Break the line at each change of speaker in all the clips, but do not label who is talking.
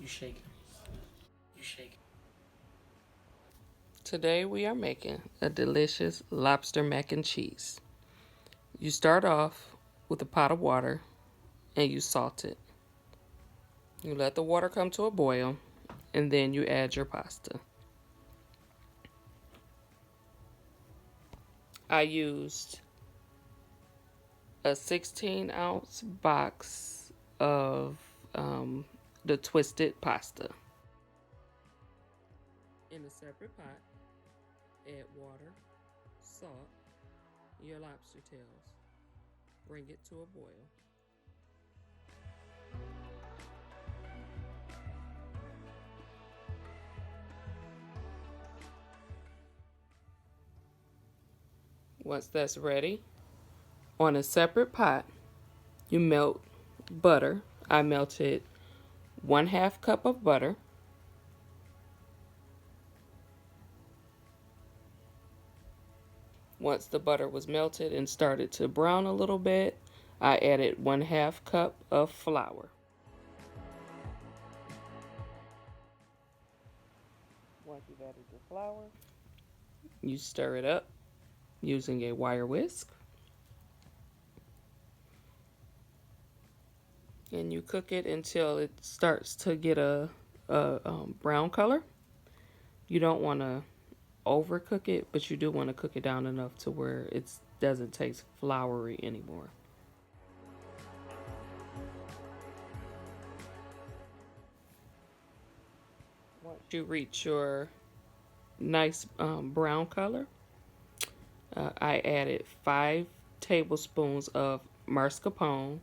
shake it. You shake it.
Today we are making a delicious lobster mac and cheese. You start off with a pot of water and you salt it. You let the water come to a boil and then you add your pasta. I used a 16-ounce box of the twisted pasta. In a separate pot, add water, salt, your lobster tails. Bring it to a boil. Once that's ready, on a separate pot, you melt butter. I melted 1/2 cup of butter. Once the butter was melted and started to brown a little bit, I added 1/2 cup of flour. Once you've added your flour, you stir it up using a wire whisk. And you cook it until it starts to get a brown color. You don't want to overcook it, but you do want to cook it down enough to where it doesn't taste floury anymore. Once you reach your nice brown color, I added 5 tablespoons of mascarpone,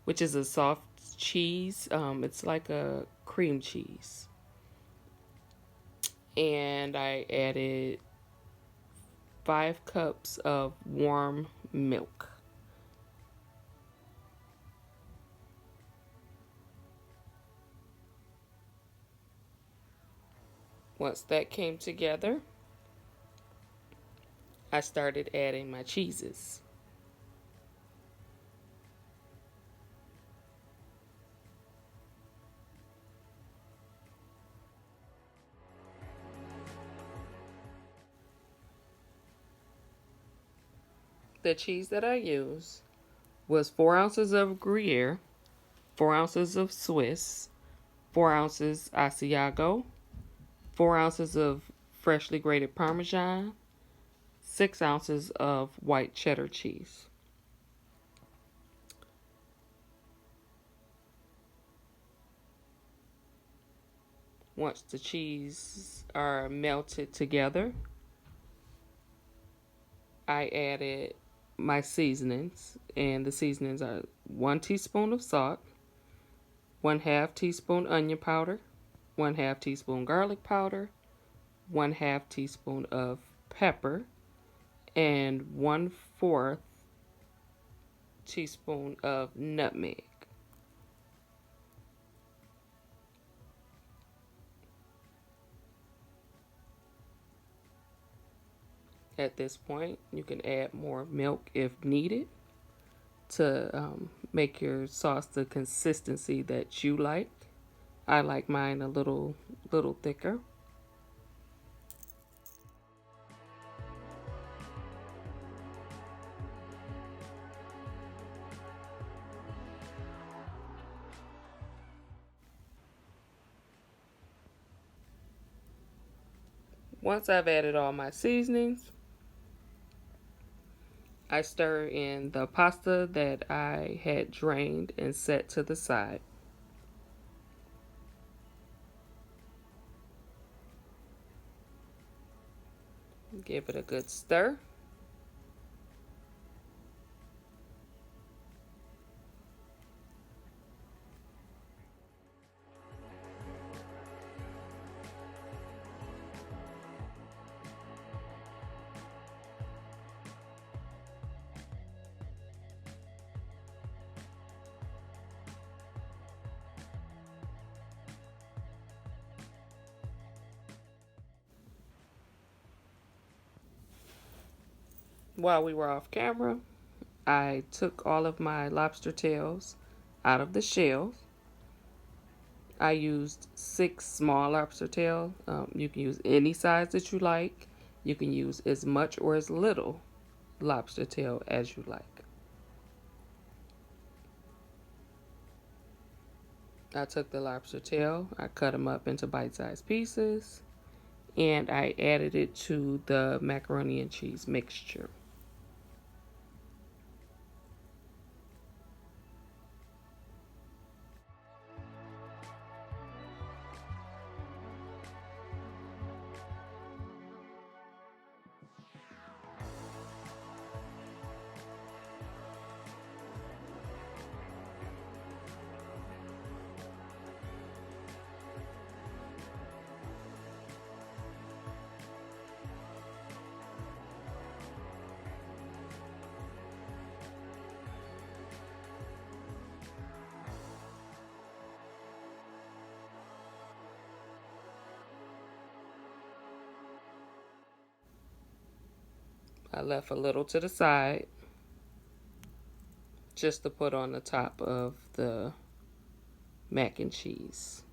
which is a soft cheese. It's like a cream cheese. And I added 5 cups of warm milk. Once that came together, I started adding my cheeses. The cheese that I used was 4 ounces of Gruyere, 4 ounces of Swiss, 4 ounces Asiago, 4 ounces of freshly grated Parmesan, 6 ounces of white cheddar cheese. Once the cheese are melted together, I added my seasonings, and the seasonings are 1 teaspoon of salt, 1/2 teaspoon onion powder, 1/2 teaspoon garlic powder, 1/2 teaspoon of pepper, and 1/4 teaspoon of nutmeg. At this point, you can add more milk if needed to make your sauce the consistency that you like. I like mine a little thicker. Once I've added all my seasonings, I stir in the pasta that I had drained and set to the side. Give it a good stir. While we were off camera, I took all of my lobster tails out of the shells. I used 6 small lobster tail. You can use any size that you like. You can use as much or as little lobster tail as you like. I took the lobster tail, I cut them up into bite-sized pieces, and I added it to the macaroni and cheese mixture. I left a little to the side just to put on the top of the mac and cheese.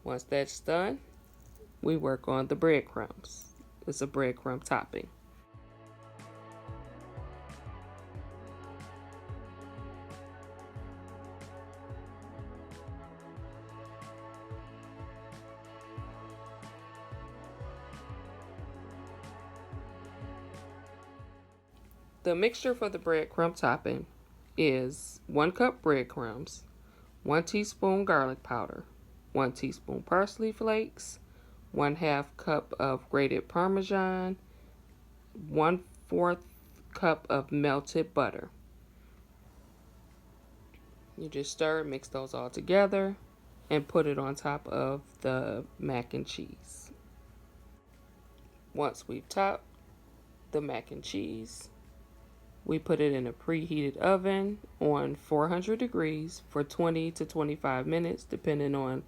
Once that's done, we work on the breadcrumbs. It's a breadcrumb topping. The mixture for the breadcrumb topping is 1 cup breadcrumbs, 1 teaspoon garlic powder, 1 teaspoon parsley flakes, 1/2 cup of grated Parmesan, 1/4 cup of melted butter. You just stir, mix those all together, and put it on top of the mac and cheese. Once we've topped the mac and cheese, we put it in a preheated oven on 400 degrees for 20 to 25 minutes, depending on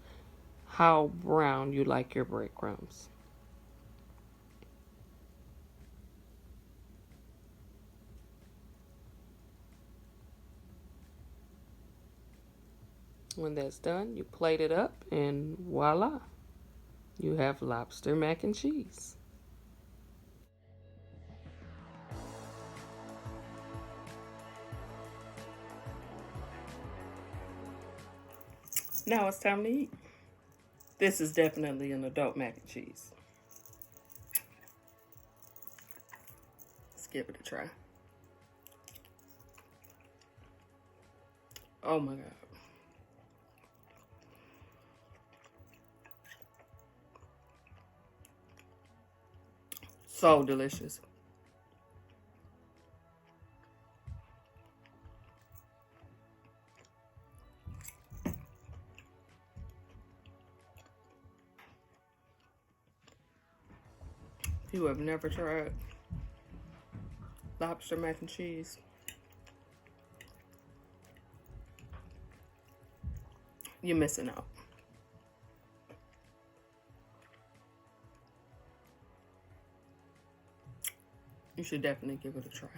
how brown you like your breadcrumbs. When that's done, you plate it up, and voila, you have lobster mac and cheese. Now it's time to eat. This is definitely an adult mac and cheese. Let's give it a try. Oh my God. So delicious. If you have never tried lobster mac and cheese, you're missing out. You should definitely give it a try.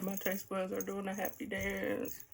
My taste buds are doing a happy dance.